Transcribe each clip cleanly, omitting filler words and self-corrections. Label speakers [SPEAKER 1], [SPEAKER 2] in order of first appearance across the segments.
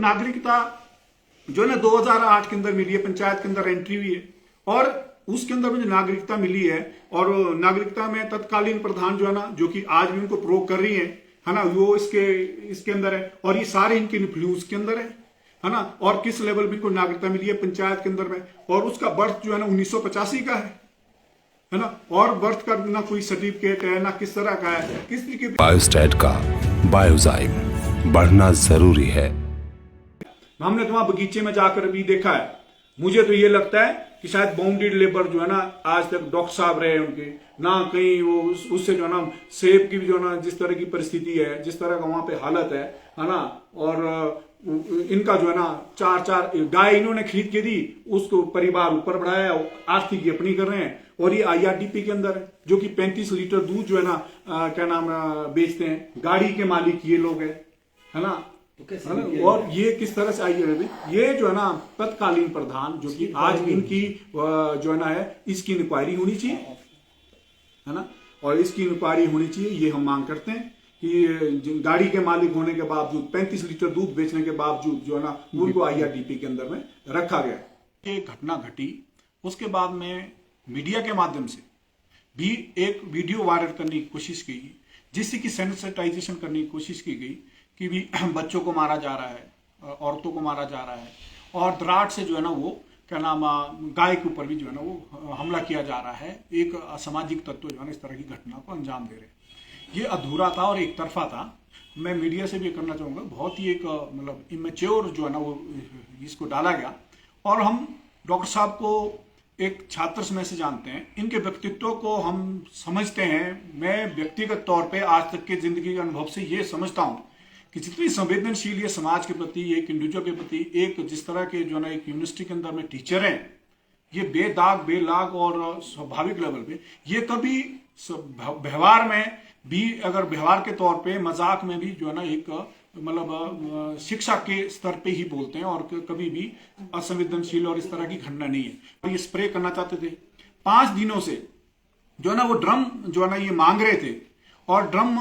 [SPEAKER 1] नागरिकता जो है ना 2008 के अंदर मिली है, पंचायत के अंदर एंट्री हुई है और उसके अंदर मुझे नागरिकता मिली है। और नागरिकता में तत्कालीन प्रधान जो है ना, जो कि आज भी उनको प्रोव कर रही है ना, वो इसके अंदर है और ये सारे इनके इन्फ्लुएंस के अंदर है ना। और किस लेवल में इनको नागरिकता मिली है पंचायत के अंदर में, और उसका बर्थ जो है ना 1985 का है ना। और बर्थ का ना कोई सर्टिफिकेट है ना किस तरह का है, किस तरीके
[SPEAKER 2] बायोस्टैट का बायोजाइम बढ़ना जरूरी है।
[SPEAKER 1] हमने तो वहां बगीचे में जाकर भी देखा है। मुझे तो ये लगता है कि शायद बाउंडेड लेबर जो है ना आज तक डॉक्टर साहब रहे उनके ना, कहीं वो उससे जो है ना सेब की भी जो है ना जिस तरह की परिस्थिति है, जिस तरह का वहां पे हालत है ना। और इनका जो है ना चार गाय इन्होंने खरीद के दी, उसको परिवार ऊपर बढ़ाया, आर्थिक अपनी कर रहे हैं। और ये IRDP के अंदर है जो कि 35 लीटर दूध जो है ना क्या नाम बेचते हैं, गाड़ी के मालिक ये लोग है ना। और ये किस तरह से आई है, ये जो है ना तत्कालीन प्रधान जो कि आज इनकी जो है ना इसकी इंक्वायरी होनी चाहिए है ना। और इसकी इंक्वायरी होनी चाहिए, ये हम मांग करते हैं कि गाड़ी के मालिक होने के बावजूद 35 लीटर दूध बेचने के बावजूद जो है ना उनको IRDP के अंदर में रखा गया। एक घटना घटी, उसके बाद में मीडिया के माध्यम से भी एक वीडियो वायरल करने की कोशिश की गई, जिससे कि सेंसिटाइजेशन करने की कोशिश की गई कि भी बच्चों को मारा जा रहा है, औरतों को मारा जा रहा है, और दराट से जो है ना वो क्या नाम गाय के ऊपर भी जो है ना वो हमला किया जा रहा है। एक असामाजिक तत्व जो है ना इस तरह की घटना को अंजाम दे रहे हैं। ये अधूरा था और एक तरफा था। मैं मीडिया से भी करना चाहूँगा, बहुत ही एक मतलब इमेच्योर जो है ना वो इसको डाला गया। और हम डॉक्टर साहब को एक छात्र समय से जानते हैं, इनके व्यक्तित्व को हम समझते हैं। मैं व्यक्तिगत तौर पे आज तक के जिंदगी के अनुभव से ये समझता हूँ कि जितनी संवेदनशील ये समाज के प्रति, एक इंडिविजुअल के प्रति, एक जिस तरह के जो है ना एक यूनिवर्सिटी के अंदर में टीचर हैं, ये बेदाग बेलाग और स्वाभाविक लेवल पे ये कभी व्यवहार में भी, अगर व्यवहार के तौर पे मजाक में भी जो है ना एक मतलब शिक्षा के स्तर पे ही बोलते हैं, और कभी भी असंवेदनशील और इस तरह की घटना नहीं है। ये स्प्रे करना चाहते थे 5 दिनों से जो है ना वो ड्रम जो है ना ये मांग रहे थे, और ड्रम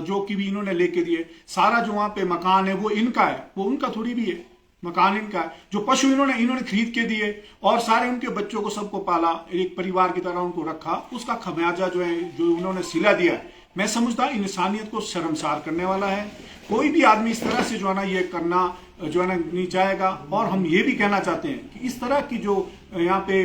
[SPEAKER 1] जो कि भी इन्होंने लेके दिए। सारा जो वहां पे मकान है वो इनका है, वो उनका थोड़ी भी है, मकान इनका है। जो पशु इन्होंने खरीद के दिए और सारे उनके बच्चों को सबको पाला, एक परिवार की तरह उनको रखा, उसका खमियाजा जो है जो उन्होंने सिला दिया, मैं समझता इंसानियत को शर्मसार करने वाला है। कोई भी आदमी इस तरह से जो है ना ये करना जो है ना नहीं चाहेगा। और हम ये भी कहना चाहते हैं कि इस तरह की जो यहाँ पे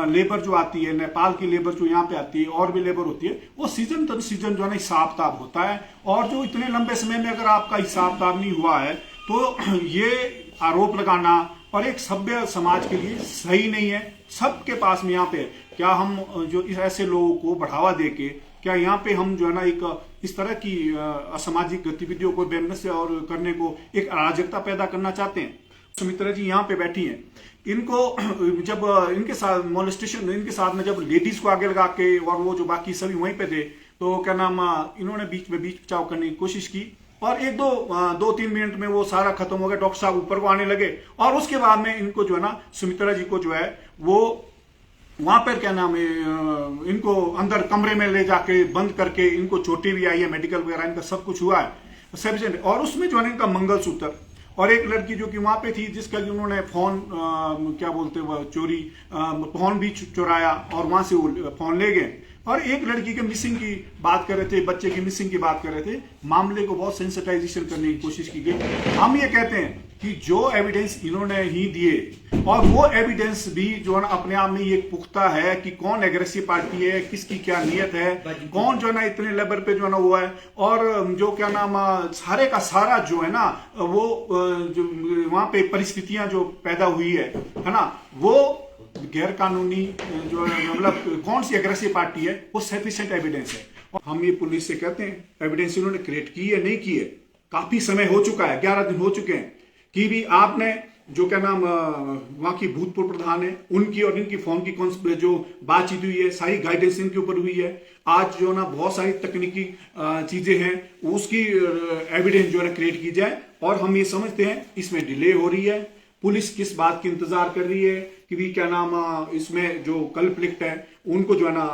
[SPEAKER 1] लेबर जो आती है, नेपाल की लेबर जो यहाँ पे आती है और भी लेबर होती है, वो सीजन तब सीजन जो है ना हिसाब किताब होता है। और जो इतने लंबे समय में अगर आपका हिसाब किताब नहीं हुआ है तो ये आरोप लगाना और एक सभ्य समाज के लिए सही नहीं है। सबके पास में यहाँ पे क्या हम जो ऐसे लोगों को बढ़ावा दे के क्या यहाँ पे हम जो है ना एक इस तरह की असामाजिक गतिविधियों को बैन से और करने को एक अराजकता पैदा करना चाहते हैं। सुमित्रा जी यहाँ पे बैठी हैं, इनको जब इनके साथ मोलेस्टेशन, इनके साथ में जब लेडीज को आगे लगा के और वो जो बाकी सभी वहीं पे थे, तो क्या नाम इन्होंने बीच बचाव करने की कोशिश की और 2-3 मिनट में वो सारा खत्म हो गया। डॉक्टर साहब ऊपर को आने लगे और उसके बाद में इनको जो है ना सुमित्रा जी को जो है वो वहां पर क्या नाम है इनको अंदर कमरे में ले जाके बंद करके, इनको चोटी भी आई है, मेडिकल वगैरह इनका सब कुछ हुआ है सफिशिएंट। और उसमें जो है इनका मंगलसूत्र और एक लड़की जो कि वहां पे थी जिसका उन्होंने फोन क्या बोलते हैं चोरी फोन भी चुराया और वहां से वो फोन ले गए। और एक लड़की के मिसिंग की बात कर रहे थे, बच्चे की मिसिंग की बात कर रहे थे। मामले को बहुत सेंसिटाइजेशन करने की कोशिश की गई। हम ये कहते हैं कि जो एविडेंस इन्होंने ही दिए और वो एविडेंस भी जो है ना अपने आप में ये पुख्ता है कि कौन एग्रेसिव पार्टी है, किसकी क्या नियत है, कौन जो है ना इतने लेवल पे जो है ना वो है। और जो क्या नाम सारे का सारा जो है ना वो जो वहां पे परिस्थितियां जो पैदा हुई है ना, वो गैर कानूनी जो मतलब कौन सी एग्रेसिव पार्टी है, वो सफिशिएंट एविडेंस है। और हम ये पुलिस से कहते हैं एविडेंस इन्होंने क्रिएट की है नहीं की है, काफी समय हो चुका है, 11 दिन हो चुके हैं कि भी आपने जो क्या नाम वहां की भूतपूर्व प्रधान है उनकी और इनकी फोन की जो बातचीत हुई है, सारी गाइडेंस इनके ऊपर हुई है। आज जो ना बहुत सारी तकनीकी चीजें हैं उसकी एविडेंस जो है क्रिएट की जाए। और हम ये समझते हैं इसमें डिले हो रही है। पुलिस किस बात की इंतजार कर रही है कि भी क्या नाम इसमें जो कल्प्रिट है उनको जो है ना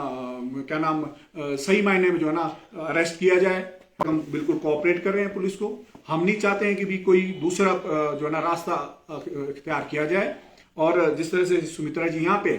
[SPEAKER 1] क्या नाम सही मायने में जो है ना अरेस्ट किया जाए। हम बिल्कुल कोऑपरेट कर रहे हैं पुलिस को। हम नहीं चाहते हैं कि भी कोई दूसरा जो है ना रास्ता इख्तियार किया जाए। और जिस तरह से सुमित्रा जी यहाँ पे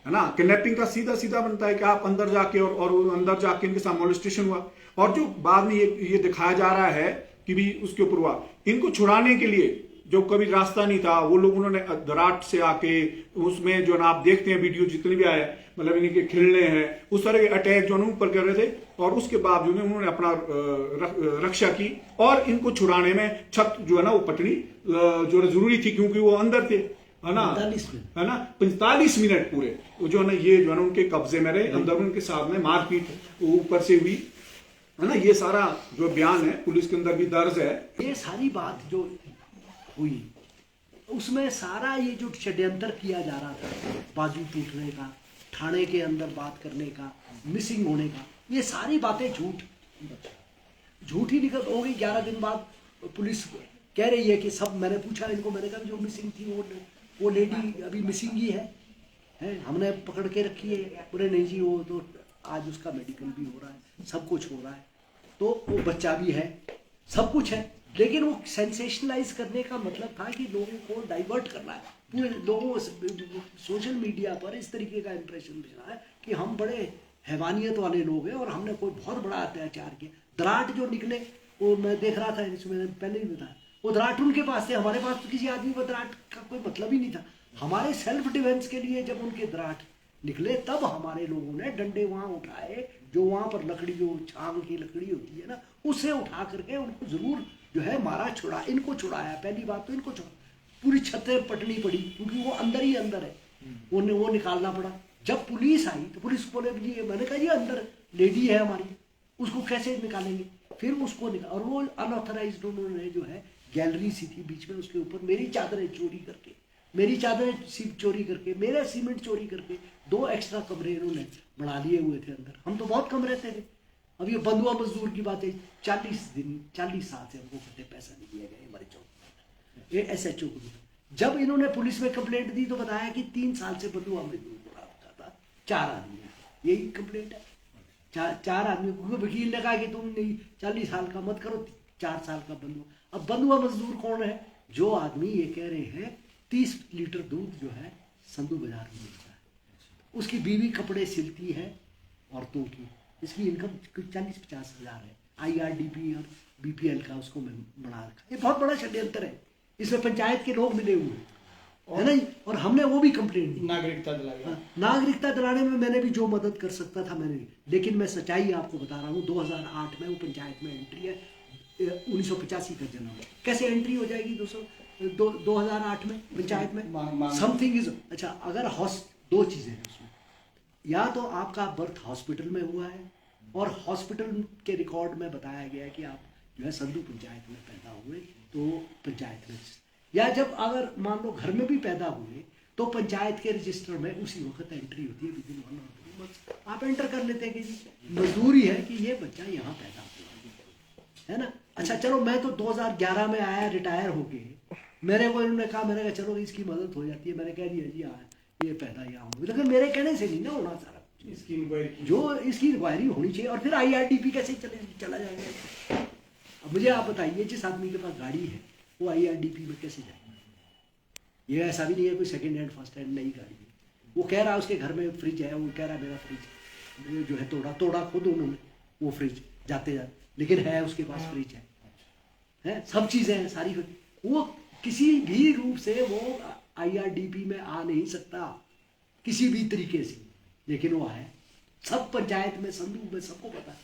[SPEAKER 1] है ना, किडनैपिंग का सीधा सीधा बनता है कि आप अंदर जाके और अंदर जाके इनके साथ मोलेस्टेशन हुआ, और जो बाद में ये दिखाया जा रहा है कि भी उसके ऊपर हुआ। इनको छुड़ाने के लिए जो कभी रास्ता नहीं था, वो लोग उन्होंने दराट से आके उसमें जो ना आप देखते हैं वीडियो जितने भी आए, मतलब इनके खिलने हैं, उस तरह के अटैक जो ऊपर कर रहे थे, और उसके बावजूद उन्होंने अपना रक्षा की और इनको छुड़ाने में छत जो है ना वो पटनी जो है जरूरी थी, क्योंकि वो अंदर थे, है ना, 45 मिनट पूरे जो है ना ये जो है ना उनके कब्जे में रहे, अंदर उनके साथ में मारपीट ऊपर से हुई, है ना। ये सारा जो बयान है पुलिस के अंदर भी दर्ज है।
[SPEAKER 3] ये सारी बात जो हुई उसमें सारा ये जो षड्यंत्र किया जा रहा था, बाजू टूटने का, थाने के अंदर बात करने का, मिसिंग होने का, ये सारी बातें झूठ ही निकल हो गई। 11 दिन बाद पुलिस कह रही है कि सब, मैंने पूछा इनको, मैंने कहा जो मिसिंग थी वो लेडी अभी मिसिंग ही है, हमने पकड़ के रखी है। बोले नहीं जी, वो तो आज उसका मेडिकल भी हो रहा है, सब कुछ हो रहा है, तो वो बच्चा भी है, सब कुछ है। लेकिन वो सेंसेशनलाइज करने का मतलब था कि लोगों को डाइवर्ट करना है, पूरे लोगों सोशल मीडिया पर इस तरीके का इंप्रेशन भेजना है कि हम बड़े हैवानियत वाले लोग हैं और हमने कोई बहुत बड़ा अत्याचार किया। दराट जो निकले, वो मैं देख रहा था, इसमें पहले ही बताया, वो दराट उनके पास थे, हमारे पास तो किसी आदमी को दराट का कोई मतलब ही नहीं था। हमारे सेल्फ डिफेंस के लिए जब उनके दराट निकले, तब हमारे लोगों ने डंडे वहां उठाए, जो वहां पर लकड़ी, जो छांग की लकड़ी होती है ना, उसे उठा करके उनको जरूर जो है मारा, इनको छुड़ाया। पहली बात तो इनको पूरी छतें पटनी पड़ी, क्योंकि वो अंदर ही अंदर है, वो निकालना पड़ा। जब पुलिस आई तो पुलिस को बोले जी, मैंने कहा जी अंदर लेडी है हमारी, उसको कैसे निकालेंगे? फिर उसको निकाल, और वो अनऑथराइज्ड उन्होंने जो है गैलरी सी थी बीच में, उसके ऊपर मेरी चादरें चोरी करके, चोरी करके, मेरा सीमेंट चोरी करके 2 एक्स्ट्रा कमरे इन्होंने बना लिए हुए थे अंदर। हम तो बहुत कम रहते थे। अब ये बंधुआ मजदूर की बात है, 40 साल से हमको कटे पैसा नहीं दिया गया हमारे चौक, ये SHO को। जब इन्होंने पुलिस में कंप्लेंट दी तो बताया कि 3 साल से बंधुआ मजदूर को रखा था, 4 आदमी, यही कंप्लेंट है। 4 आदमी, वकील ने कहा कि तुम नहीं 40 साल का मत करो, 4 साल का बंधुआ। अब बंधुआ मजदूर कौन है? जो आदमी ये कह रहे हैं 30 लीटर दूध जो है संधू बाजार में मिलता है, उसकी बीवी कपड़े सिलती है औरतों की, इसकी इनकम 40-50 हज़ार है। IRDP और BPL का उसको बना रखा। ये बहुत बड़ा षड्यंत्र है, इसमें पंचायत के लोग मिले हुए हैं, है ना। और हमने वो भी कंप्लेंट दी, नागरिकता दिलाने में मैंने भी जो मदद कर सकता था मैंने भी। लेकिन मैं सच्चाई आपको बता रहा हूँ, 2008 में वो पंचायत में एंट्री है, 1985 का जन्म है, कैसे एंट्री हो जाएगी 2008 में पंचायत में? समथिंग इज अच्छा। अगर 2 चीज़ें हैं उसमें, या तो आपका बर्थ हॉस्पिटल में हुआ है और हॉस्पिटल के रिकॉर्ड में बताया गया है कि आप जो है संधू पंचायत में पैदा हुए, तो पंचायत में, या जब अगर मान लो घर में भी पैदा हुए तो पंचायत के रजिस्टर में उसी वक्त एंट्री होती है, विदिन 1 और 2 मंथ्स आप एंटर कर लेते हैं कि जी मजदूरी है कि ये बच्चा यहाँ पैदा हुआ है ना। अच्छा चलो, मैं तो 2011 में आया रिटायर होके, मेरे को इन्होंने कहा, मैंने कहा चलो इसकी मदद हो जाती है, मैंने कह दिया जी हाँ ये पैदा यहाँ हो, लेकिन मेरे कहने से नहीं ना होना सारा, इसकी इंक्वायरी होनी चाहिए। और फिर IRDP कैसे चला जाएगा? अब मुझे आप बताइए, जिस आदमी के पास गाड़ी है वो IRDP में कैसे जाएगा? ये ऐसा भी नहीं है कोई सेकंड हैंड फर्स्ट हैंड नई गाड़ी है। वो कह रहा है उसके घर में फ्रिज है, वो कह रहा है मेरा फ्रिज जो है तोड़ा खुद उन्होंने वो फ्रिज जाते, लेकिन है उसके पास फ्रिज है, सब चीज़ें हैं सारी। वो किसी भी रूप से वो IRDP में आ नहीं सकता किसी भी तरीके से, लेकिन वो है सब पंचायत में, संधू में, सबको पता है।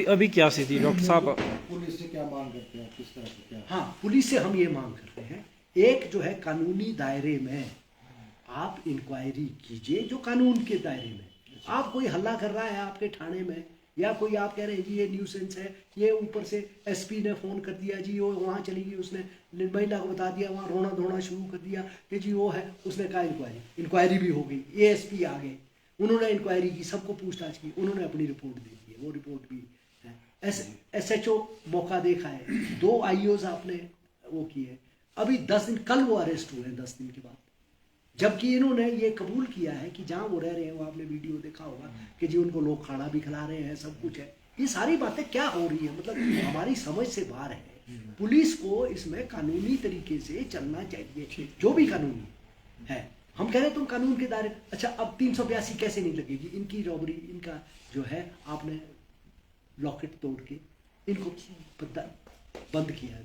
[SPEAKER 4] अभी क्या स्थिति डॉक्टर साहब?
[SPEAKER 5] पुलिस से क्या मांग करते हैं, किस तरह से क्या?
[SPEAKER 3] हाँ, पुलिस से हम ये मांग करते हैं, एक जो है कानूनी दायरे में आप इंक्वायरी कीजिए, जो कानून के दायरे में। आप कोई हल्ला कर रहा है आपके थाने में, या कोई आप कह रहे हैं जी ये न्यूसेंस है, ये ऊपर से SP ने फ़ोन कर दिया जी, वो वहाँ चली गई, उसने महिला को बता दिया, वहाँ रोना धोना शुरू कर दिया कि जी वो है, उसने कहा इंक्वायरी भी हो गई, ASP आ गए, उन्होंने इंक्वायरी की, सबको पूछताछ की, उन्होंने अपनी रिपोर्ट दे दी है, वो रिपोर्ट भी है। SHO मौका देखा है, 2 IOs आपने वो किए, अभी 10 दिन, कल वो अरेस्ट हुए हैं 10 दिन के बाद, जबकि इन्होंने ये कबूल किया है कि जहाँ वो रह रहे हैं, वो आपने वीडियो देखा होगा कि जी उनको लोग खाना भी खिला रहे हैं, सब कुछ है। ये सारी बातें क्या हो रही है, मतलब हमारी समझ से बाहर है। पुलिस को इसमें कानूनी तरीके से चलना चाहिए, जो भी कानूनी है। हम कह रहे हैं तुम कानून के दायरे। अच्छा, अब 382 कैसे नहीं लगेगी? इनकी रॉबरी, इनका जो है आपने लॉकेट तोड़ के इनको बंद किया है।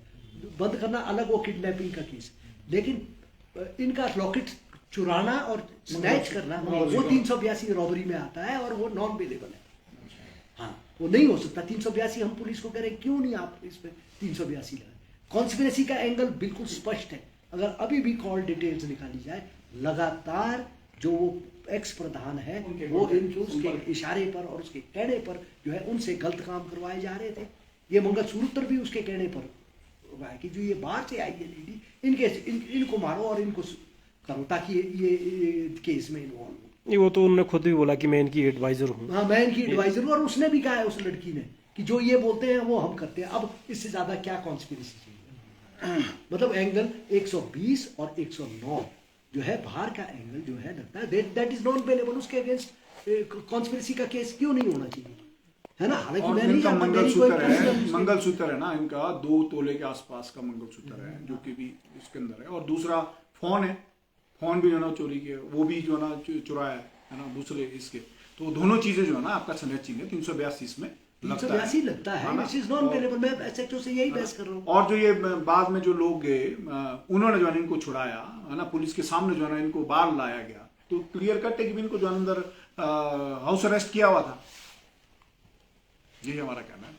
[SPEAKER 3] बंद करना अलग, वो किडनैपिंग का केस, लेकिन इनका लॉकेट चुराना और स्नैच करना वो 382 रॉबरी में आता है और वो नॉन बेलेबल है। हाँ, वो नहीं हो सकता 382। हम पुलिस को कह रहे हैं क्यों नहीं आप इस पे 382 लगाए। कॉन्स्पिरेसी का एंगल बिल्कुल स्पष्ट है। अगर अभी भी कॉल डिटेल्स निकाली जाए, लगातार जो वो एक्स प्रधान है वो इनके उसके इशारे पर और उसके कहने पर जो है उनसे गलत काम करवाए जा रहे थे। ये मंगलसूत्र भी उसके कहने पर हुआ है कि जो ये बाहर से आई है लेडी, इनको मारो और इनको करो ताकि ये केस में इन्वॉल्व हो।
[SPEAKER 4] नहीं, वो तो उन्होंने खुद भी बोला कि मैं इनकी एडवाइजर हूँ।
[SPEAKER 3] हाँ, मैं इनकी एडवाइजर हूँ, और उसने भी कहा है, उस लड़की ने, कि जो ये बोलते हैं वो हम करते हैं। अब इससे ज्यादा क्या कॉन्स्पिरेसी चाहिए? मतलब एंगल 120 और 109 जो है बाहर का एंगल जो है लगता है दैट इज नॉन बेलेबल। उसके अगेंस्ट कॉन्स्पिरेसी का केस क्यों नहीं होना चाहिए, है ना? हालांकि
[SPEAKER 1] और
[SPEAKER 3] मैं नहीं
[SPEAKER 1] इनका
[SPEAKER 3] जानता,
[SPEAKER 1] मंगलसूत्र है ना, इनका 2 तोले के आसपास का मंगलसूत्र है जो कि भी इसके अंदर है। और दूसरा फोन है, फोन भी जो है ना चोरी किया, वो भी जो है ना चुराया है ना दूसरे इसके। तो दोनों चीजें जो है ना आपका स्नैचिंग है 382 में
[SPEAKER 3] 382 लगता है। This is non bailable. मैं एसएचओ से यही बहस कर रहा हूँ।
[SPEAKER 1] और जो ये बाद में जो लोग गए उन्होंने जो है इनको छुड़ाया है ना, पुलिस के सामने जो है ना इनको बाहर लाया गया, तो क्लियर कट है कि इनको जो अंदर हाउस अरेस्ट किया हुआ था। यही हमारा कहना है।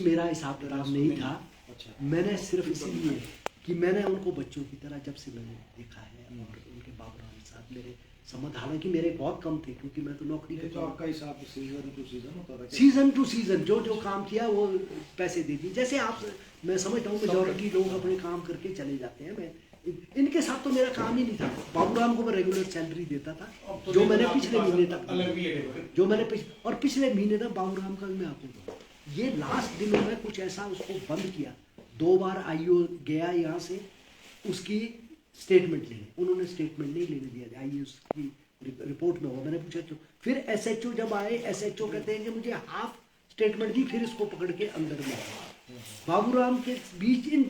[SPEAKER 3] मेरा हिसाब किताब नहीं था। मैंने सिर्फ इसीलिए कि मैंने उनको बच्चों की तरह जब से मैंने देखा है और उनके बाबराम के साथ मेरे संबंध, हालांकि मेरे बहुत कम थे क्योंकि मैं तो नौकरी
[SPEAKER 5] ये तो आपका हिसाब सीजन टू सीजन होता था।
[SPEAKER 3] सीजन टू सीजन जो काम किया वो पैसे दे दिए। जैसे आप, मैं समझता हूँ मेजॉरिटी लोग अपने काम करके चले जाते हैं। मैं इनके साथ तो मेरा काम ही नहीं था। बाबूराम को मैं रेगुलर सैलरी देता था, जो मैंने पिछले महीने तक, जो मैंने और पिछले महीने तक बाबूराम का मैं आपको बताऊं, ये लास्ट दिनों में कुछ ऐसा उसको बंद किया। 2 बार आईओ गया यहाँ से उसकी स्टेटमेंट लेने, उन्होंने स्टेटमेंट नहीं लेने दिया। आईओ की रिपोर्ट में हो, मैंने पूछा क्यों। फिर एसएचओ जब आए, एसएचओ कहते हैं कि मुझे हाफ स्टेटमेंट दी, फिर इसको पकड़ के अंदर में बाबूराम के बीच इन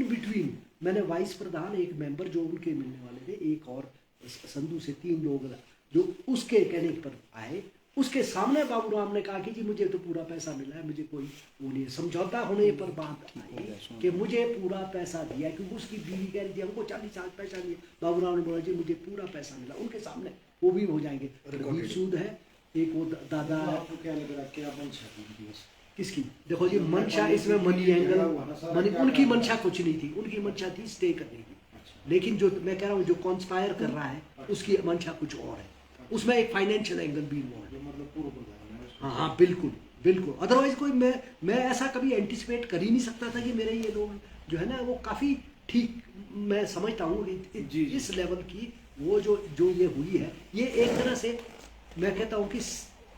[SPEAKER 3] बिटवीन मैंने वाइस प्रधान, एक मेंबर जो उनके मिलने वाले थे, एक और संधू से 3 लोग जो उसके कहने पर आए। उसके सामने बाबूराम ने कहा कि जी मुझे तो पूरा पैसा मिला है, मुझे कोई वो नहीं। समझौता होने पर बात आई कि मुझे पूरा पैसा दिया, क्योंकि उसकी बीवी कह रही थी हमको 40 साल पैसा दिया। बाबूराम ने बोला जी मुझे पूरा पैसा मिला। उनके सामने वो भी हो जाएंगे। रघुवीर सूद है, एक वो दादा।
[SPEAKER 5] आपको क्या लग रहा है, क्या मंशा थी
[SPEAKER 3] किसकी? देखो जी, मंशा इसमें मनी एंगल, उनकी मंशा कुछ नहीं थी। उनकी मंशा थी स्टे करने की, लेकिन जो मैं कह रहा हूँ जो कॉन्स्पायर कर रहा है उसकी मंशा कुछ और है। उसमें एक फाइनेंशियल एंगल भी इन्वॉल्व है।
[SPEAKER 5] मतलब पूर्व।
[SPEAKER 3] हाँ हाँ, बिल्कुल बिल्कुल। अदरवाइज कोई मैं ऐसा कभी एंटिसिपेट कर ही नहीं सकता था कि मेरे ये लोग जो है ना वो काफ़ी ठीक, मैं समझता हूँ इस लेवल की वो जो ये हुई है, ये एक तरह से मैं कहता हूँ कि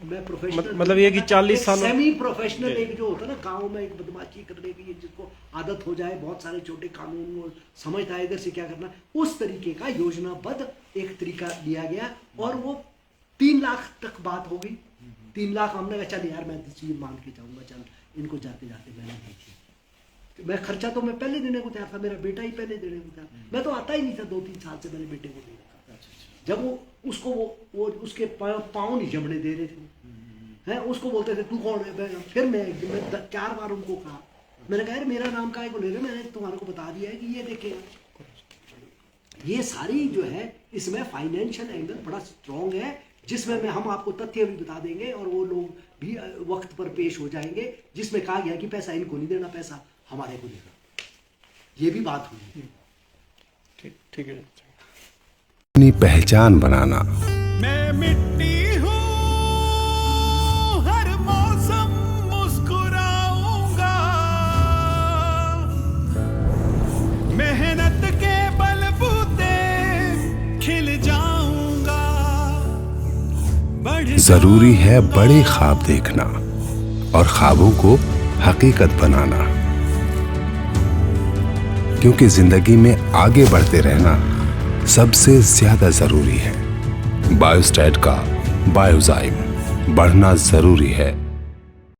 [SPEAKER 3] मैं प्रोफेशनल,
[SPEAKER 4] मतलब ये कि 40 साल
[SPEAKER 3] सेमी प्रोफेशनल एक जो होता है ना गांव में एक बदमाशी करने की, जिसको आदत हो जाए, बहुत सारे छोटे कानून वो समझता है इधर से क्या करना, उस तरीके का योजनाबद्ध एक तरीका लिया गया। और वो 3 लाख तक बात हो गई। 3 लाख हमने कहा चल यार मैं चीज मान के जाऊंगा, चल इनको जाते जाते मैंने देखी। मैं खर्चा तो मैं पहले देने को तैयार था, मेरा बेटा ही पहले देने को तैयार। मैं तो आता ही नहीं था, 2-3 साल से मैंने बेटे को दे रखा। जब वो उसको वो उसके पाँव नहीं जमने दे रहे थे, हैं उसको बोलते थे तू कौन है। फिर मैं 4 बार उनको कहा, मैंने कहा यार मेरा नाम काहे को ले रहे, मैंने तुम्हारे को बता दिया है कि ये देखेगा। ये सारी जो है इसमें फाइनेंशियल एंगल बड़ा स्ट्रॉन्ग है, जिसमें हम आपको तथ्य भी बता देंगे और वो लोग भी वक्त पर पेश हो जाएंगे, जिसमें कहा गया कि पैसा इनको नहीं देना, पैसा हमारे को देना। ये भी बात हुई।
[SPEAKER 4] ठीक है।
[SPEAKER 2] अपनी पहचान बनाना।
[SPEAKER 6] मैं मिट्टी हूँ, हर मौसम मुस्कुराऊंगा, मेहनत के बलबूते खिल जाऊंगा।
[SPEAKER 2] जरूरी है बड़े ख्वाब देखना और ख्वाबों को हकीकत बनाना, क्योंकि जिंदगी में आगे बढ़ते रहना सबसे ज्यादा जरूरी है। बायोस्टैट का बायोजाइम, बढ़ना जरूरी है।